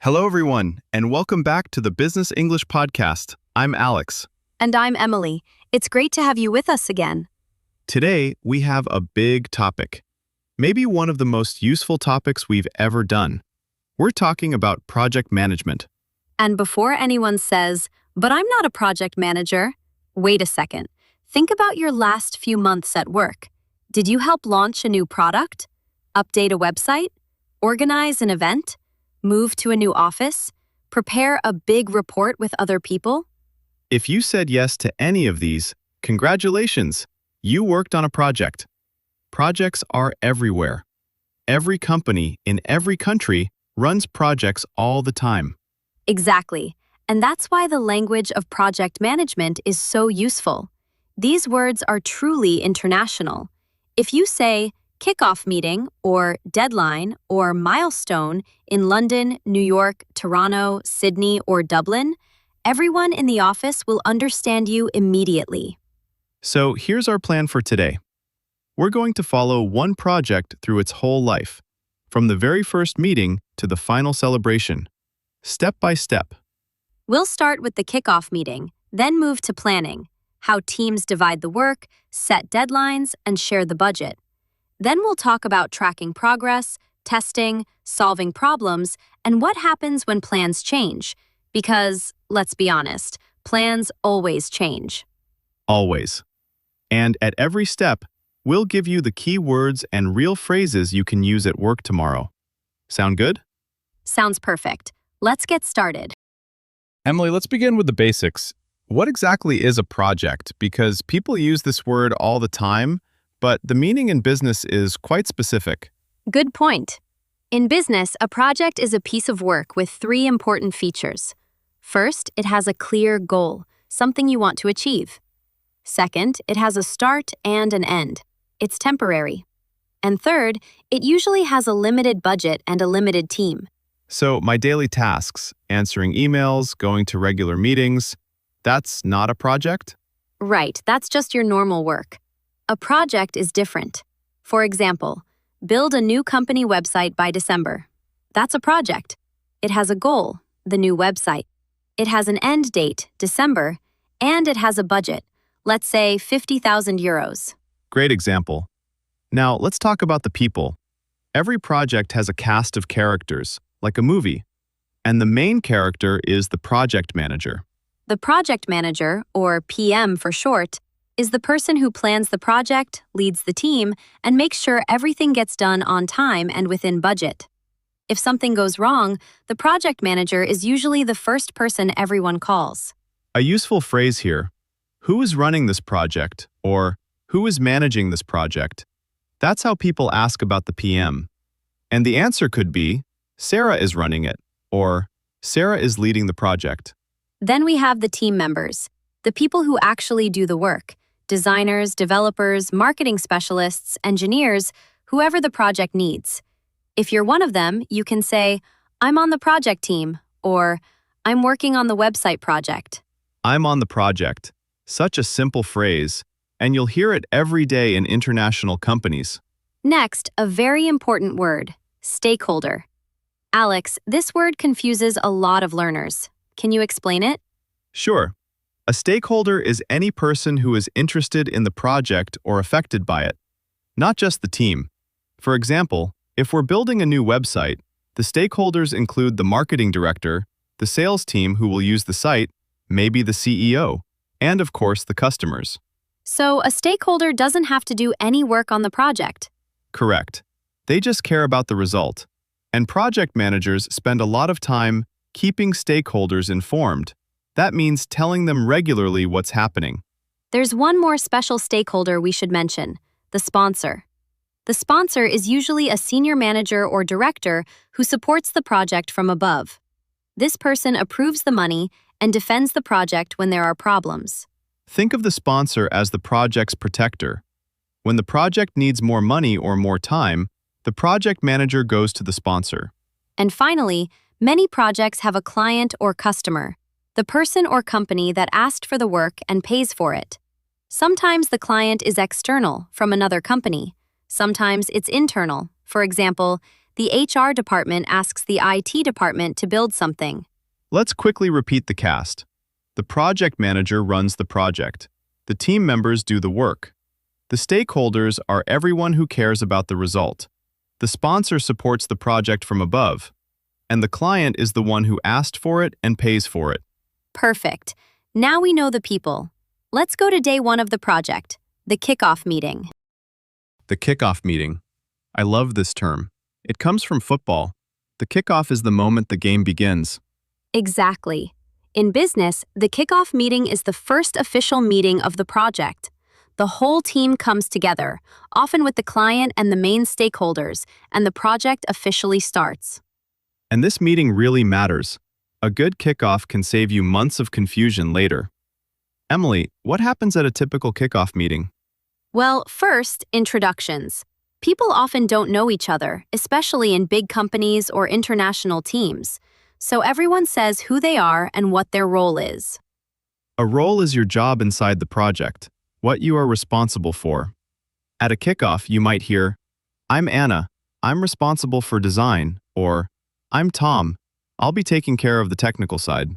Hello, everyone, and welcome back to the Business English Podcast. I'm Alex. And I'm Emily. It's great to have you with us again. Today, we have a big topic, maybe one of the most useful topics we've ever done. We're talking about project management. And before anyone says, "But I'm not a project manager," wait a second. Think about your last few months at work. Did you help launch a new product? Update a website? Organize an event? Move to a new office? Prepare a big report with other people? If you said yes to any of these, congratulations! You worked on a project. Projects are everywhere. Every company in every country runs projects all the time. Exactly. And that's why the language of project management is so useful. These words are truly international. If you say kickoff meeting or deadline or milestone in London, New York, Toronto, Sydney, or Dublin, everyone in the office will understand you immediately. So here's our plan for today. We're going to follow one project through its whole life, from the very first meeting to the final celebration, step by step. We'll start with the kickoff meeting, then move to planning, how teams divide the work, set deadlines, and share the budget. Then we'll talk about tracking progress, testing, solving problems, and what happens when plans change. Because, let's be honest, plans always change. Always. And at every step, we'll give you the key words and real phrases you can use at work tomorrow. Sound good? Sounds perfect. Let's get started. Emily, let's begin with the basics. What exactly is a project? Because people use this word all the time, but the meaning in business is quite specific. Good point. In business, a project is a piece of work with three important features. First, it has a clear goal, something you want to achieve. Second, it has a start and an end. It's temporary. And third, it usually has a limited budget and a limited team. So my daily tasks, answering emails, going to regular meetings, that's not a project? Right, that's just your normal work. A project is different. For example, build a new company website by December. That's a project. It has a goal, the new website. It has an end date, December, and it has a budget, let's say 50,000 euros. Great example. Now let's talk about the people. Every project has a cast of characters, like a movie, and the main character is the project manager. The project manager, or PM for short, is the person who plans the project, leads the team, and makes sure everything gets done on time and within budget. If something goes wrong, the project manager is usually the first person everyone calls. A useful phrase here, who is running this project, or who is managing this project? That's how people ask about the PM. And the answer could be, Sarah is running it, or Sarah is leading the project. Then we have the team members, the people who actually do the work. Designers, developers, marketing specialists, engineers, whoever the project needs. If you're one of them, you can say, "I'm on the project team," or "I'm working on the website project." I'm on the project. Such a simple phrase, and you'll hear it every day in international companies. Next, a very important word, stakeholder. Alex, this word confuses a lot of learners. Can you explain it? Sure. A stakeholder is any person who is interested in the project or affected by it, not just the team. For example, if we're building a new website, the stakeholders include the marketing director, the sales team who will use the site, maybe the CEO, and of course the customers. So a stakeholder doesn't have to do any work on the project. Correct. They just care about the result. And project managers spend a lot of time keeping stakeholders informed. That means telling them regularly what's happening. There's one more special stakeholder we should mention, the sponsor. The sponsor is usually a senior manager or director who supports the project from above. This person approves the money and defends the project when there are problems. Think of the sponsor as the project's protector. When the project needs more money or more time, the project manager goes to the sponsor. And finally, many projects have a client or customer, the person or company that asked for the work and pays for it. Sometimes the client is external, from another company. Sometimes it's internal, For example, the HR department asks the IT department to build something. Let's quickly repeat the cast. The project manager runs the project. The team members do the work. The stakeholders are everyone who cares about the result. The sponsor supports the project from above. And the client is the one who asked for it and pays for it. Perfect. Now we know the people. Let's go to day 1 of the project, the kickoff meeting. The kickoff meeting. I love this term. It comes from football. The kickoff is the moment the game begins. Exactly. In business, the kickoff meeting is the first official meeting of the project. The whole team comes together, often with the client and the main stakeholders, and the project officially starts. And this meeting really matters. A good kickoff can save you months of confusion later. Emily, what happens at a typical kickoff meeting? Well, first, introductions. People often don't know each other, especially in big companies or international teams. So everyone says who they are and what their role is. A role is your job inside the project, what you are responsible for. At a kickoff, you might hear, "I'm Anna, I'm responsible for design," or "I'm Tom, I'll be taking care of the technical side."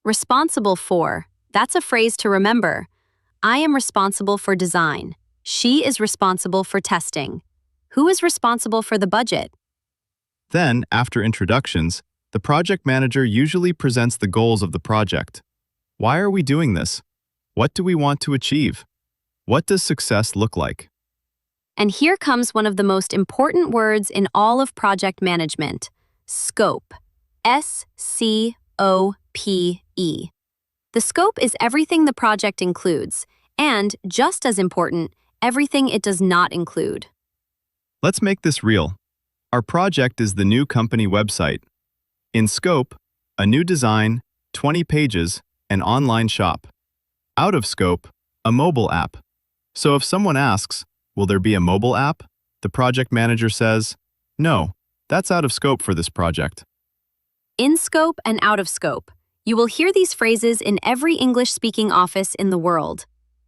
Responsible for. That's a phrase to remember. I am responsible for design. She is responsible for testing. Who is responsible for the budget? Then, after introductions, the project manager usually presents the goals of the project. Why are we doing this? What do we want to achieve? What does success look like? And here comes one of the most important words in all of project management: scope. S-C-O-P-E. The scope is everything the project includes, and, just as important, everything it does not include. Let's make this real. Our project is the new company website. In scope, a new design, 20 pages, an online shop. Out of scope, a mobile app. So if someone asks, "Will there be a mobile app?" the project manager says, "No, that's out of scope for this project." In scope and out of scope. You will hear these phrases in every English-speaking office in the world.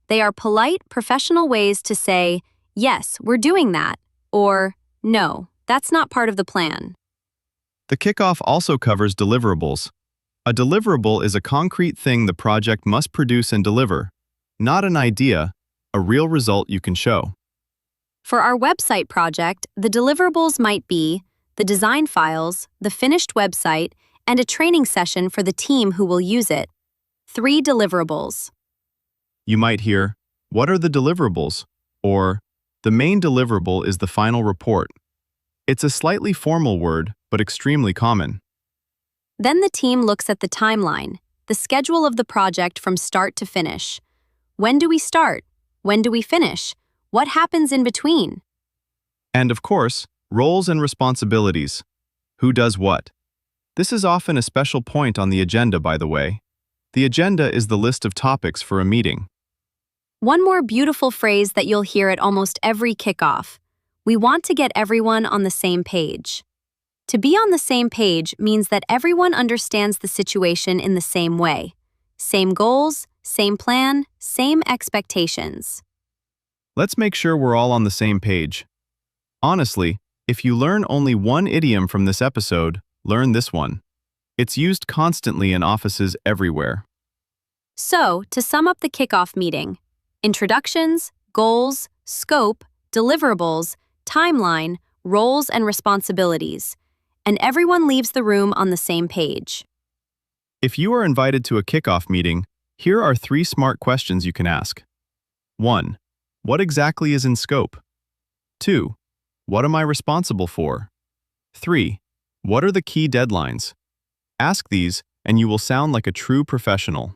They are polite, professional ways to say, "Yes, we're doing that," or "No, that's not part of the plan." The kickoff also covers deliverables. A deliverable is a concrete thing the project must produce and deliver, not an idea, a real result you can show. For our website project, the deliverables might be the design files, the finished website, and a training session for the team who will use it. 3 deliverables. You might hear, "What are the deliverables?" Or, "The main deliverable is the final report." It's a slightly formal word, but extremely common. Then the team looks at the timeline, the schedule of the project from start to finish. When do we start? When do we finish? What happens in between? And of course, roles and responsibilities. Who does what? This is often a special point on the agenda, by the way. The agenda is the list of topics for a meeting. One more beautiful phrase that you'll hear at almost every kickoff. We want to get everyone on the same page. To be on the same page means that everyone understands the situation in the same way. Same goals, same plan, same expectations. Let's make sure we're all on the same page. Honestly, if you learn only one idiom from this episode, learn this one. It's used constantly in offices everywhere. So, to sum up the kickoff meeting: introductions, goals, scope, deliverables, timeline, roles and responsibilities, and everyone leaves the room on the same page. If you are invited to a kickoff meeting, here are 3 smart questions you can ask. 1. What exactly is in scope? 2. What am I responsible for? 3. What are the key deadlines? Ask these, and you will sound like a true professional.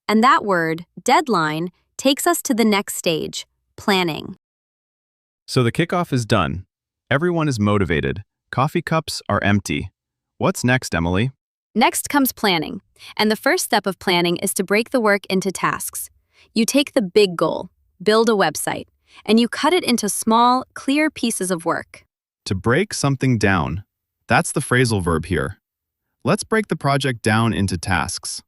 And that word, deadline, takes us to the next stage: planning. So the kickoff is done. Everyone is motivated. Coffee cups are empty. What's next, Emily? Next comes planning, and the first step of planning is to break the work into tasks. You take the big goal, build a website, and you cut it into small, clear pieces of work. To break something down. That's the phrasal verb here. Let's break the project down into tasks.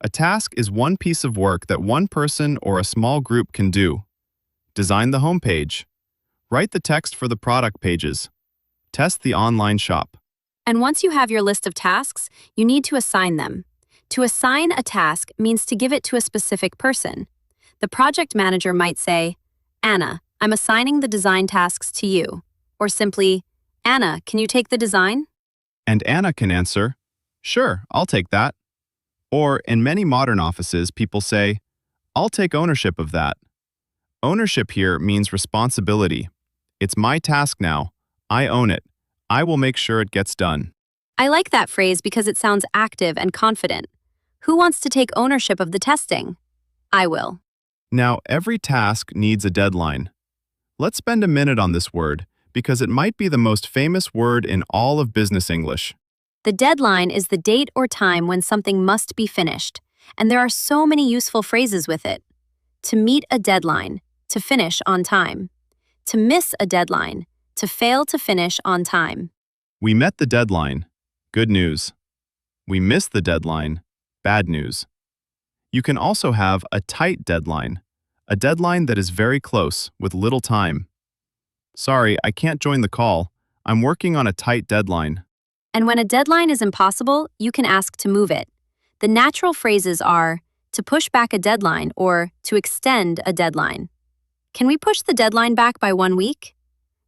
A task is one piece of work that one person or a small group can do. Design the homepage. Write the text for the product pages. Test the online shop. And once you have your list of tasks, you need to assign them. To assign a task means to give it to a specific person. The project manager might say, Anna, I'm assigning the design tasks to you. Or simply, Anna, can you take the design? And Anna can answer, sure, I'll take that. Or in many modern offices, people say, I'll take ownership of that. Ownership here means responsibility. It's my task now. I own it. I will make sure it gets done. I like that phrase because it sounds active and confident. Who wants to take ownership of the testing? I will. Now, every task needs a deadline. Let's spend a minute on this word because it might be the most famous word in all of business English. The deadline is the date or time when something must be finished, and there are so many useful phrases with it. To meet a deadline, to finish on time. To miss a deadline, to fail to finish on time. We met the deadline. Good news. We missed the deadline. Bad news. You can also have a tight deadline, a deadline that is very close with little time. Sorry, I can't join the call. I'm working on a tight deadline. And when a deadline is impossible, you can ask to move it. The natural phrases are to push back a deadline or to extend a deadline. Can we push the deadline back by 1 week?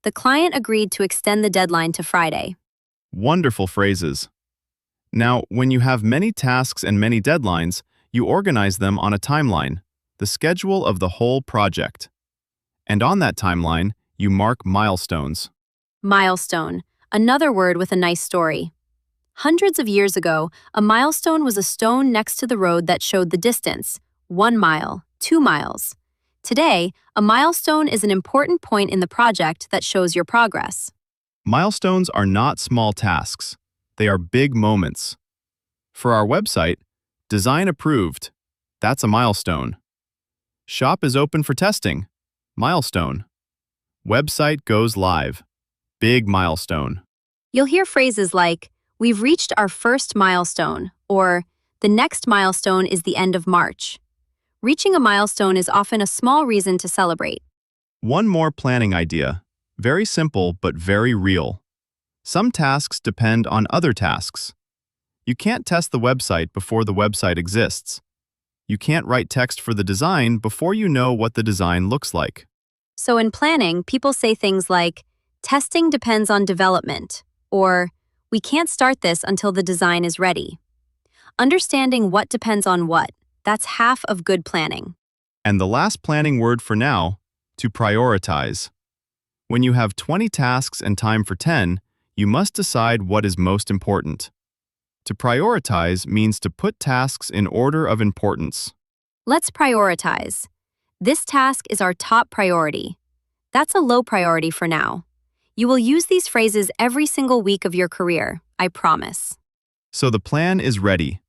The client agreed to extend the deadline to Friday. Wonderful phrases. Now, when you have many tasks and many deadlines, you organize them on a timeline, the schedule of the whole project. And on that timeline, you mark milestones. Milestone, another word with a nice story. Hundreds of years ago, a milestone was a stone next to the road that showed the distance, 1 mile, 2 miles. Today, a milestone is an important point in the project that shows your progress. Milestones are not small tasks. They are big moments. For our website, design approved. That's a milestone. Shop is open for testing. Milestone. Website goes live. Big milestone. You'll hear phrases like, we've reached our first milestone, or the next milestone is the end of March. Reaching a milestone is often a small reason to celebrate. One more planning idea. Very simple but very real. Some tasks depend on other tasks. You can't test the website before the website exists. You can't write text for the design before you know what the design looks like. So in planning, people say things like, testing depends on development, or we can't start this until the design is ready. Understanding what depends on what, that's half of good planning. And the last planning word for now, to prioritize. When you have 20 tasks and time for 10, you must decide what is most important. To prioritize means to put tasks in order of importance. Let's prioritize. This task is our top priority. That's a low priority for now. You will use these phrases every single week of your career, I promise. So the plan is ready.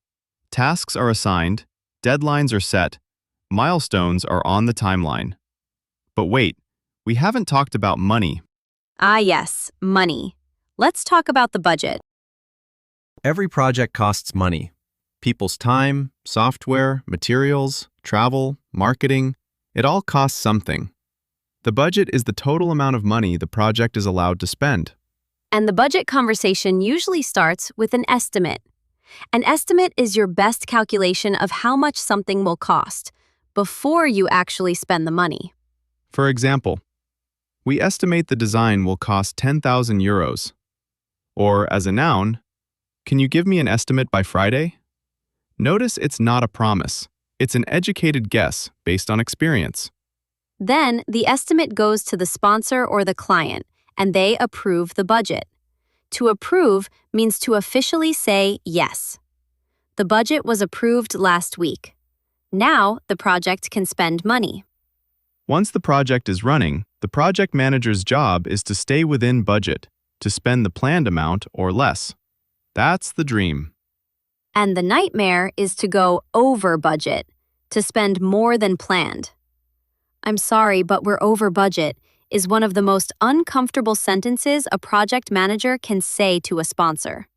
Tasks are assigned, deadlines are set, milestones are on the timeline. But wait, we haven't talked about money. Ah yes, money. Let's talk about the budget. Every project costs money. People's time, software, materials, travel, marketing, it all costs something. The budget is the total amount of money the project is allowed to spend. And the budget conversation usually starts with an estimate. An estimate is your best calculation of how much something will cost before you actually spend the money. For example, we estimate the design will cost 10,000 euros. Or as a noun, can you give me an estimate by Friday? Notice it's not a promise. It's an educated guess based on experience. Then the estimate goes to the sponsor or the client, and they approve the budget. To approve means to officially say yes. The budget was approved last week. Now the project can spend money. Once the project is running, the project manager's job is to stay within budget, to spend the planned amount or less. That's the dream. And the nightmare is to go over budget, to spend more than planned. I'm sorry, but we're over budget is one of the most uncomfortable sentences a project manager can say to a sponsor.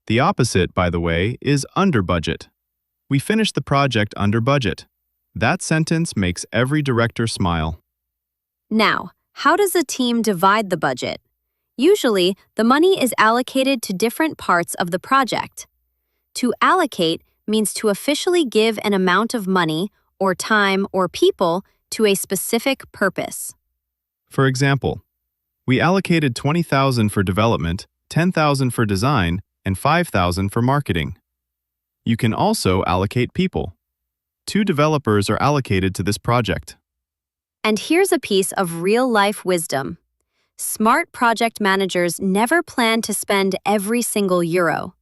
The opposite, by the way, is under budget. We finished the project under budget. That sentence makes every director smile. Now, How does a team divide the budget? Usually, the money is allocated to different parts of the project. To allocate means to officially give an amount of money or time or people to a specific purpose. For example, we allocated 20,000 for development, 10,000 for design, and 5,000 for marketing. You can also allocate people. 2 developers are allocated to this project. And here's a piece of real-life wisdom. Smart project managers never plan to spend every single euro.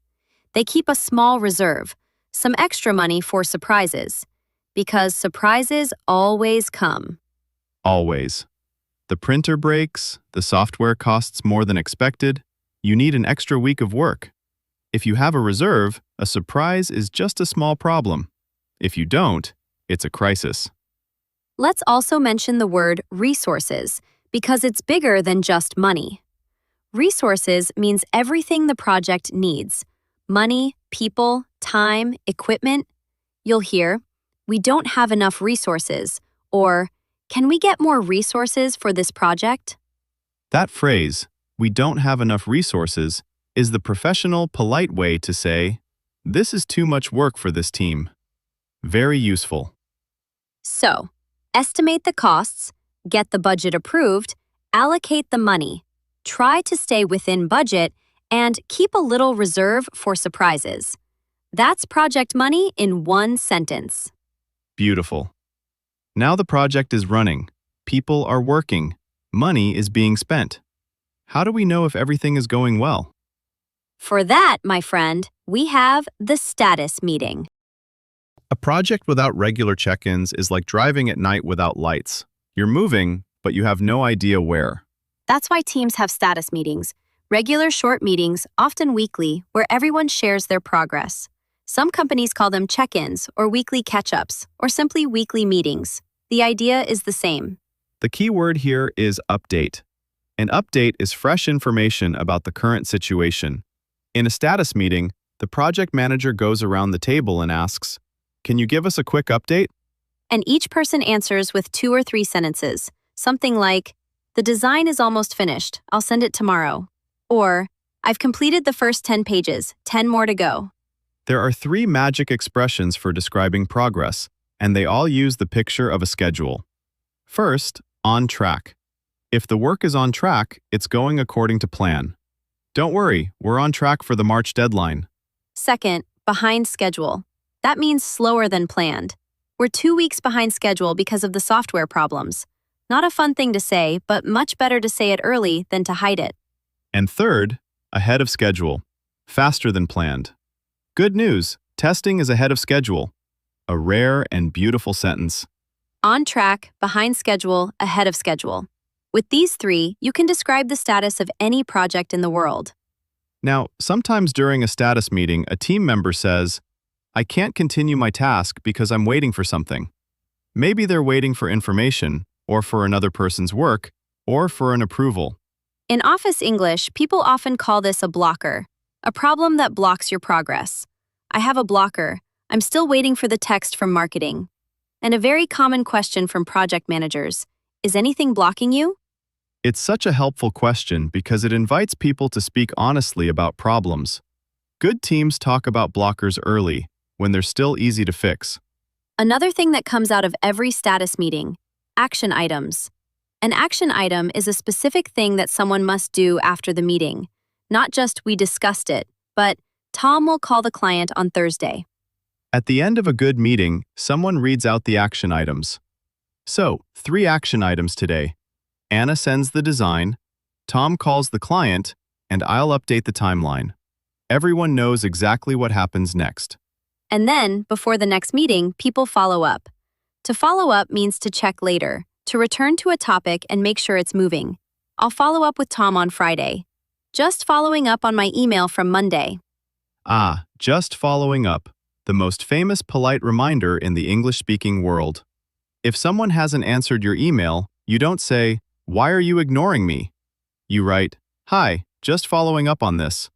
They keep a small reserve, some extra money for surprises, because surprises always come. Always. The printer breaks, the software costs more than expected, you need an extra week of work. If you have a reserve, a surprise is just a small problem. If you don't, it's a crisis. Let's also mention the word resources, because it's bigger than just money. Resources means everything the project needs: money, people, time, equipment. You'll hear, "We don't have enough resources," or "Can we get more resources for this project?" That phrase, "we don't have enough resources," is the professional, polite way to say, "This is too much work for this team." Very useful. So, estimate the costs, get the budget approved, allocate the money, try to stay within budget, and keep a little reserve for surprises. That's project money in one sentence. Beautiful. Now the project is running, people are working, money is being spent. How do we know if everything is going well? For that, my friend, we have the status meeting. A project without regular check-ins is like driving at night without lights. You're moving, but you have no idea where. That's why teams have status meetings, regular short meetings, often weekly, where everyone shares their progress. Some companies call them check-ins or weekly catch-ups or simply weekly meetings. The idea is the same. The key word here is update. An update is fresh information about the current situation. In a status meeting, the project manager goes around the table and asks, "Can you give us a quick update?" And each person answers with 2 or 3 sentences, something like, "The design is almost finished, I'll send it tomorrow." Or, "I've completed the first 10 pages, 10 more to go." There are 3 magic expressions for describing progress, and they all use the picture of a schedule. First, on track. If the work is on track, it's going according to plan. Don't worry, we're on track for the March deadline. Second, behind schedule. That means slower than planned. We're 2 weeks behind schedule because of the software problems. Not a fun thing to say, but much better to say it early than to hide it. And third, ahead of schedule. Faster than planned. Good news, testing is ahead of schedule. A rare and beautiful sentence. On track, behind schedule, ahead of schedule. With these 3, you can describe the status of any project in the world. Now, sometimes during a status meeting, a team member says, "I can't continue my task because I'm waiting for something." Maybe they're waiting for information, or for another person's work, or for an approval. In office English, people often call this a blocker, a problem that blocks your progress. I have a blocker. I'm still waiting for the text from marketing. And a very common question from project managers, is anything blocking you? It's such a helpful question because it invites people to speak honestly about problems. Good teams talk about blockers early, when they're still easy to fix. Another thing that comes out of every status meeting, action items. An action item is a specific thing that someone must do after the meeting. Not just "we discussed it," but "Tom will call the client on Thursday." At the end of a good meeting, someone reads out the action items. So, 3 action items today. Anna sends the design, Tom calls the client, and I'll update the timeline. Everyone knows exactly what happens next. And then, before the next meeting, people follow up. To follow up means to check later, to return to a topic and make sure it's moving. I'll follow up with Tom on Friday. Just following up on my email from Monday. Just following up. The most famous polite reminder in the English-speaking world. If someone hasn't answered your email, you don't say, "Why are you ignoring me?" You write, "Hi, just following up on this."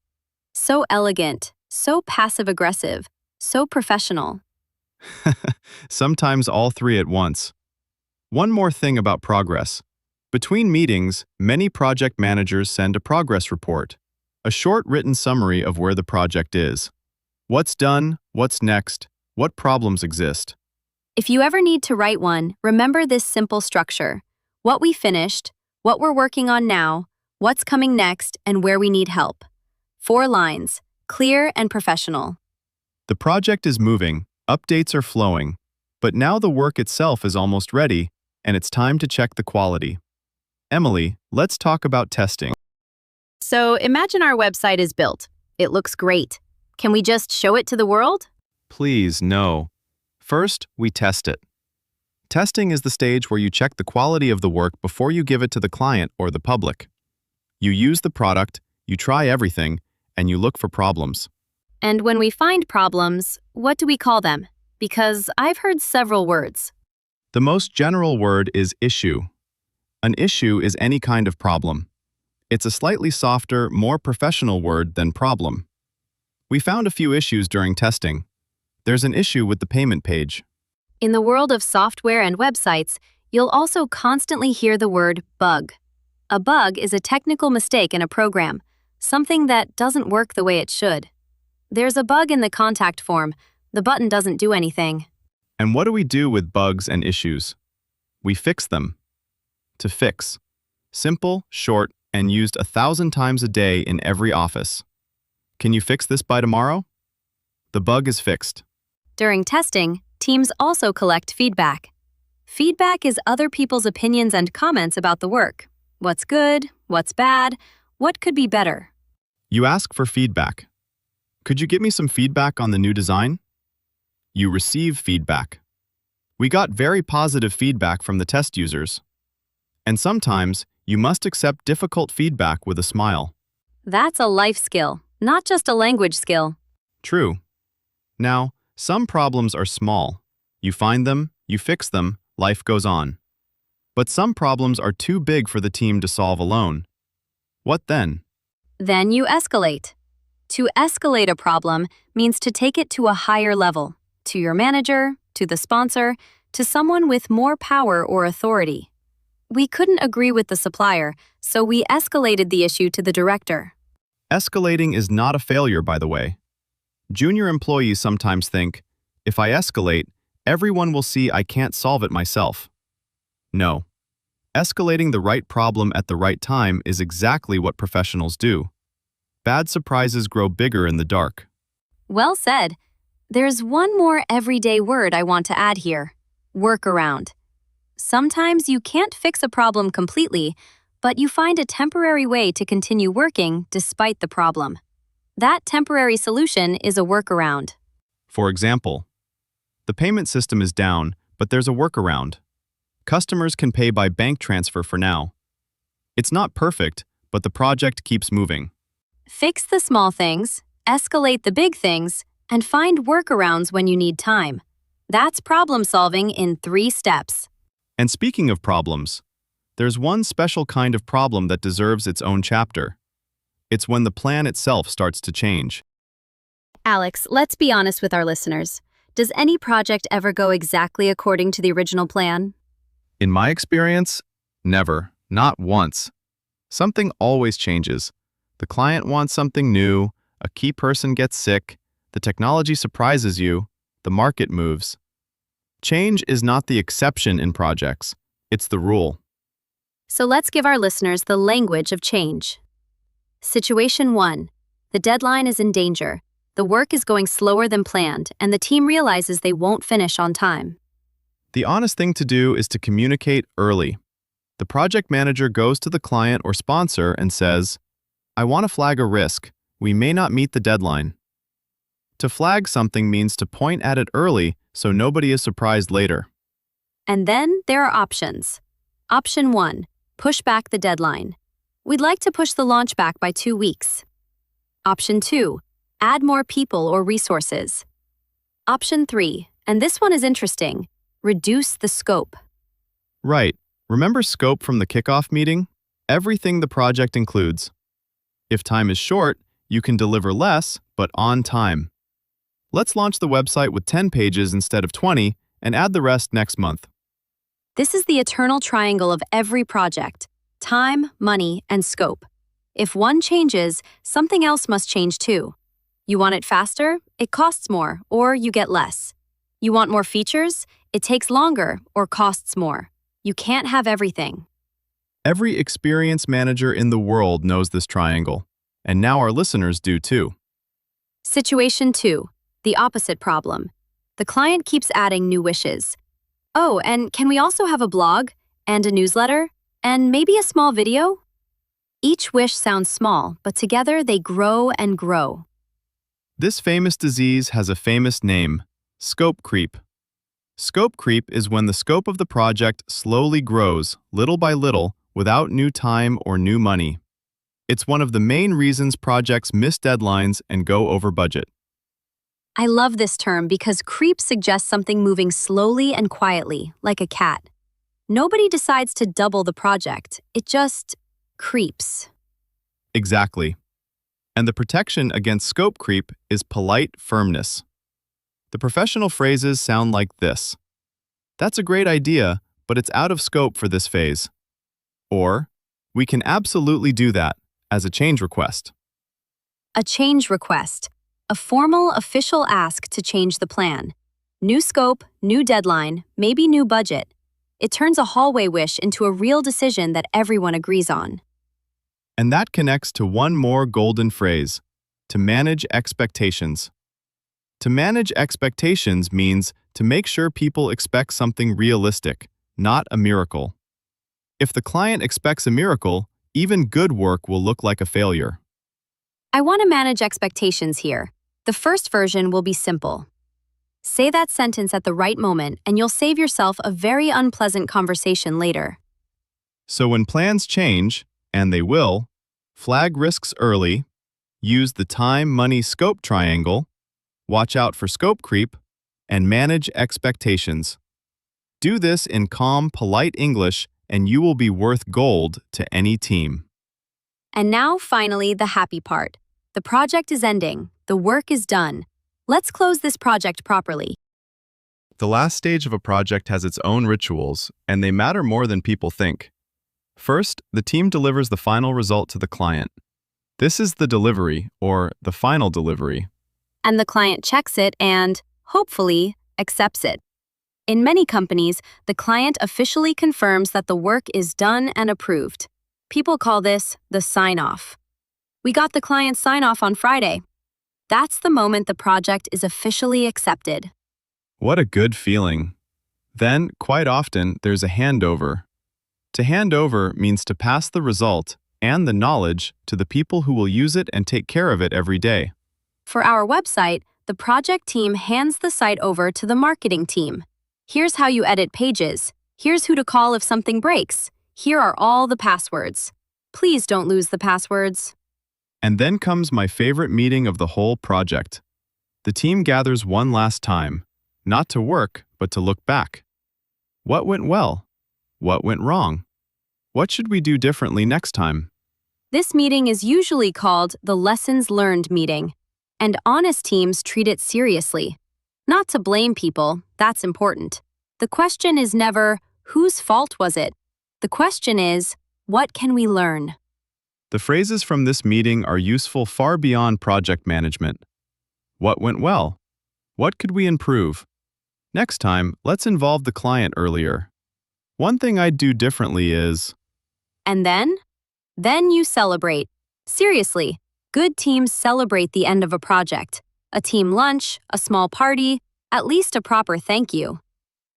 So elegant, so passive-aggressive, so professional. Sometimes all 3 at once. One more thing about progress. Between meetings, many project managers send a progress report, a short written summary of where the project is. What's done, what's next, what problems exist. If you ever need to write one, remember this simple structure: what we finished, what we're working on now, what's coming next, and where we need help. 4 lines, clear and professional. The project is moving, updates are flowing, but now the work itself is almost ready, and it's time to check the quality. Emily, let's talk about testing. So imagine our website is built. It looks great. Can we just show it to the world? Please, no. First, we test it. Testing is the stage where you check the quality of the work before you give it to the client or the public. You use the product, you try everything, and you look for problems. And when we find problems, what do we call them? Because I've heard several words. The most general word is issue. An issue is any kind of problem. It's a slightly softer, more professional word than problem. We found a few issues during testing. There's an issue with the payment page. In the world of software and websites, you'll also constantly hear the word bug. A bug is a technical mistake in a program, something that doesn't work the way it should. There's a bug in the contact form. The button doesn't do anything. And what do we do with bugs and issues? We fix them. To fix. Simple, short, and used 1,000 times a day in every office. Can you fix this by tomorrow? The bug is fixed. During testing, teams also collect feedback. Feedback is other people's opinions and comments about the work. What's good? What's bad? What could be better? You ask for feedback. Could you give me some feedback on the new design? You receive feedback. We got very positive feedback from the test users. And sometimes, you must accept difficult feedback with a smile. That's a life skill, not just a language skill. True. Now, some problems are small. You find them, you fix them, life goes on. But some problems are too big for the team to solve alone. What then? Then you escalate. To escalate a problem means to take it to a higher level, to your manager, to the sponsor, to someone with more power or authority. We couldn't agree with the supplier, so we escalated the issue to the director. Escalating is not a failure, by the way. Junior employees sometimes think, if I escalate, everyone will see I can't solve it myself. No. Escalating the right problem at the right time is exactly what professionals do. Bad surprises grow bigger in the dark. Well said. There's one more everyday word I want to add here: workaround. Sometimes you can't fix a problem completely, but you find a temporary way to continue working despite the problem. That temporary solution is a workaround. For example, the payment system is down, but there's a workaround. Customers can pay by bank transfer for now. It's not perfect, but the project keeps moving. Fix the small things, escalate the big things, and find workarounds when you need time. That's problem solving in 3 steps. And speaking of problems, there's one special kind of problem that deserves its own chapter. It's when the plan itself starts to change. Alex, let's be honest with our listeners. Does any project ever go exactly according to the original plan? In my experience, never, not once. Something always changes. The client wants something new, a key person gets sick, the technology surprises you, the market moves. Change is not the exception in projects, it's the rule. So let's give our listeners the language of change. Situation 1. The deadline is in danger. The work is going slower than planned, and the team realizes they won't finish on time. The honest thing to do is to communicate early. The project manager goes to the client or sponsor and says, I want to flag a risk. We may not meet the deadline. To flag something means to point at it early so nobody is surprised later. And then there are options. Option 1. Push back the deadline. We'd like to push the launch back by 2 weeks. Option 2. Add more people or resources. Option 3, and this one is interesting, reduce the scope. Right. Remember scope from the kickoff meeting? Everything the project includes. If time is short, you can deliver less, but on time. Let's launch the website with 10 pages instead of 20 and add the rest next month. This is the eternal triangle of every project: time, money, and scope. If one changes, something else must change too. You want it faster? It costs more, or you get less. You want more features? It takes longer, or costs more. You can't have everything. Every experienced manager in the world knows this triangle, and now our listeners do too. Situation 2. The opposite problem. The client keeps adding new wishes. Oh, and can we also have a blog, and a newsletter, and maybe a small video? Each wish sounds small, but together they grow and grow. This famous disease has a famous name: scope creep. Scope creep is when the scope of the project slowly grows, little by little, without new time or new money. It's one of the main reasons projects miss deadlines and go over budget. I love this term because creep suggests something moving slowly and quietly, like a cat. Nobody decides to double the project, it just creeps. Exactly. And the protection against scope creep is polite firmness. The professional phrases sound like this: "That's a great idea, but it's out of scope for this phase." Or, "We can absolutely do that," as a change request. A change request, a formal official ask to change the plan. New scope, new deadline, maybe new budget. It turns a hallway wish into a real decision that everyone agrees on. And that connects to one more golden phrase: to manage expectations. To manage expectations means to make sure people expect something realistic, not a miracle. If the client expects a miracle, even good work will look like a failure. I want to manage expectations here. The first version will be simple. Say that sentence at the right moment and you'll save yourself a very unpleasant conversation later. So when plans change, and they will, flag risks early, use the time-money-scope triangle, watch out for scope creep, and manage expectations. Do this in calm, polite English, and you will be worth gold to any team. And now, finally, the happy part. The project is ending. The work is done. Let's close this project properly. The last stage of a project has its own rituals, and they matter more than people think. First, the team delivers the final result to the client. This is the delivery, or the final delivery. And the client checks it and, hopefully, accepts it. In many companies, the client officially confirms that the work is done and approved. People call this the sign-off. We got the client's sign-off on Friday. That's the moment the project is officially accepted. What a good feeling. Then, quite often, there's a handover. To hand over means to pass the result and the knowledge to the people who will use it and take care of it every day. For our website, the project team hands the site over to the marketing team. Here's how you edit pages. Here's who to call if something breaks. Here are all the passwords. Please don't lose the passwords. And then comes my favorite meeting of the whole project. The team gathers one last time, not to work, but to look back. What went well? What went wrong? What should we do differently next time? This meeting is usually called the lessons learned meeting, and honest teams treat it seriously. Not to blame people, that's important. The question is never, whose fault was it? The question is, what can we learn? The phrases from this meeting are useful far beyond project management. What went well? What could we improve? Next time, let's involve the client earlier. One thing I'd do differently is... And then? Then you celebrate. Seriously, good teams celebrate the end of a project. A team lunch, a small party, at least a proper thank you.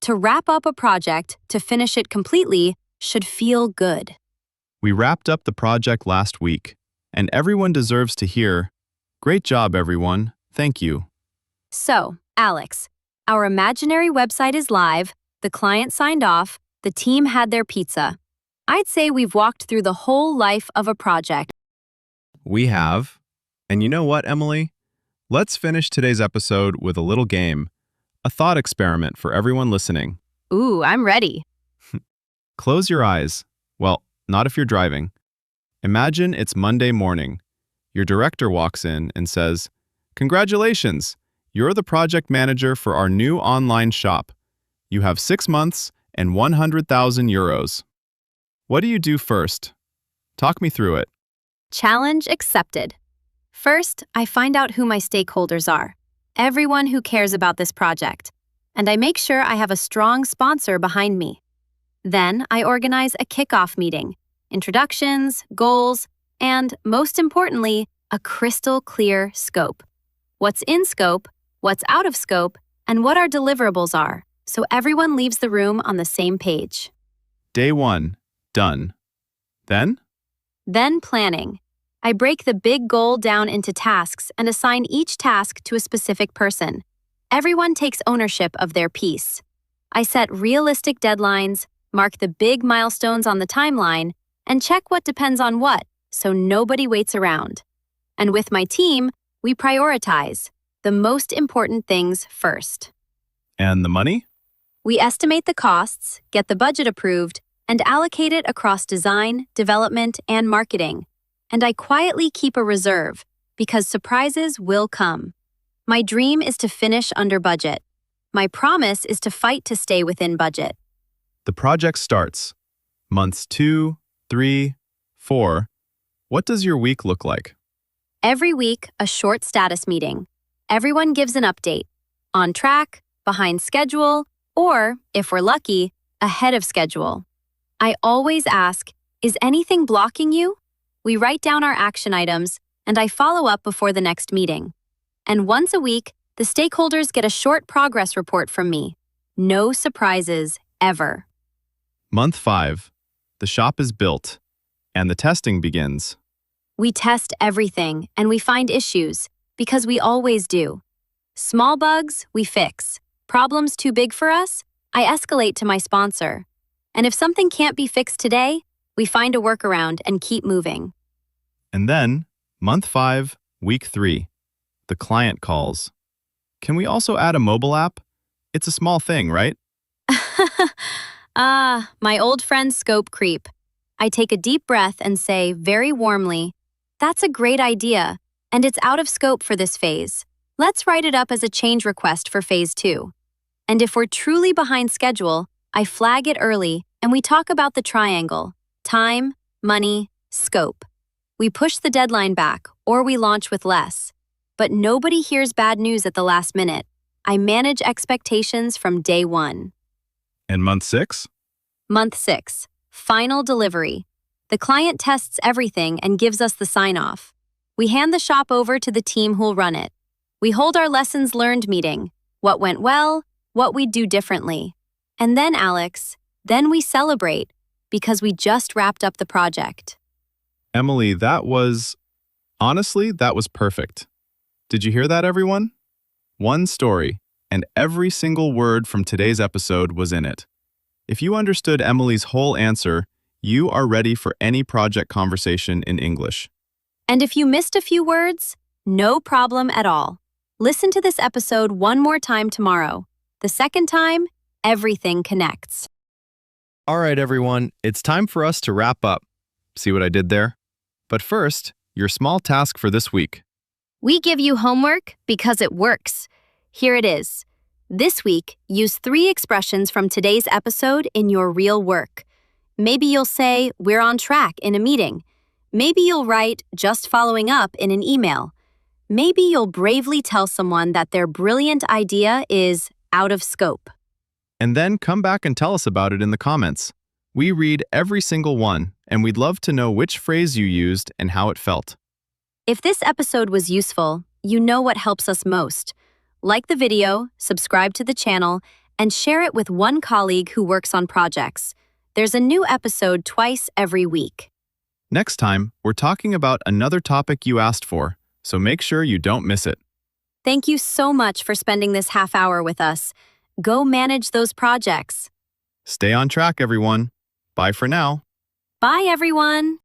To wrap up a project, to finish it completely, should feel good. We wrapped up the project last week, and everyone deserves to hear, "Great job, everyone. Thank you." So, Alex, our imaginary website is live, the client signed off, the team had their pizza. I'd say we've walked through the whole life of a project. We have. And you know what, Emily? Let's finish today's episode with a little game, a thought experiment for everyone listening. Ooh, I'm ready. Close your eyes. Well, not if you're driving. Imagine it's Monday morning. Your director walks in and says, "Congratulations! You're the project manager for our new online shop. You have 6 months and 100,000 euros. What do you do first? Talk me through it. Challenge accepted. First, I find out who my stakeholders are, everyone who cares about this project, and I make sure I have a strong sponsor behind me. Then I organize a kickoff meeting, introductions, goals, and, most importantly, a crystal clear scope. What's in scope, what's out of scope, and what our deliverables are, so everyone leaves the room on the same page. Day 1. Done. Then planning. I break the big goal down into tasks and assign each task to a specific person. Everyone takes ownership of their piece. I set realistic deadlines, mark the big milestones on the timeline, and check what depends on what, so nobody waits around. And with my team, we prioritize the most important things first. And the money? We estimate the costs, get the budget approved, and allocate it across design, development, and marketing. And I quietly keep a reserve, because surprises will come. My dream is to finish under budget. My promise is to fight to stay within budget. The project starts. Months 2, 3, 4. What does your week look like? Every week, a short status meeting. Everyone gives an update. On track, behind schedule, or, if we're lucky, ahead of schedule. I always ask, is anything blocking you? We write down our action items, and I follow up before the next meeting. And once a week, the stakeholders get a short progress report from me. No surprises, ever. Month 5. The shop is built, and the testing begins. We test everything, and we find issues, because we always do. Small bugs, we fix. Problems too big for us, I escalate to my sponsor. And if something can't be fixed today, we find a workaround and keep moving. And then, month 5, week 3. The client calls. Can we also add a mobile app? It's a small thing, right? My old friend scope creep. I take a deep breath and say very warmly, that's a great idea, and it's out of scope for this phase. Let's write it up as a change request for phase 2. And if we're truly behind schedule, I flag it early and we talk about the triangle: time, money, scope. We push the deadline back or we launch with less. But nobody hears bad news at the last minute. I manage expectations from day 1. And month 6? Month 6, final delivery. The client tests everything and gives us the sign-off. We hand the shop over to the team who'll run it. We hold our lessons learned meeting, what went well, what we'd do differently. And then, Alex, then we celebrate, because we just wrapped up the project. Emily, honestly, that was perfect. Did you hear that, everyone? One story, and every single word from today's episode was in it. If you understood Emily's whole answer, you are ready for any project conversation in English. And if you missed a few words, no problem at all. Listen to this episode one more time tomorrow. The second time, everything connects. All right, everyone, it's time for us to wrap up. See what I did there? But first, your small task for this week. We give you homework because it works. Here it is. This week, use 3 expressions from today's episode in your real work. Maybe you'll say, we're on track in a meeting. Maybe you'll write, just following up in an email. Maybe you'll bravely tell someone that their brilliant idea is out of scope. And then come back and tell us about it in the comments. We read every single one, and we'd love to know which phrase you used and how it felt. If this episode was useful, you know what helps us most. Like the video, subscribe to the channel, and share it with one colleague who works on projects. There's a new episode twice every week. Next time, we're talking about another topic you asked for, so make sure you don't miss it. Thank you so much for spending this half hour with us. Go manage those projects. Stay on track, everyone. Bye for now. Bye, everyone.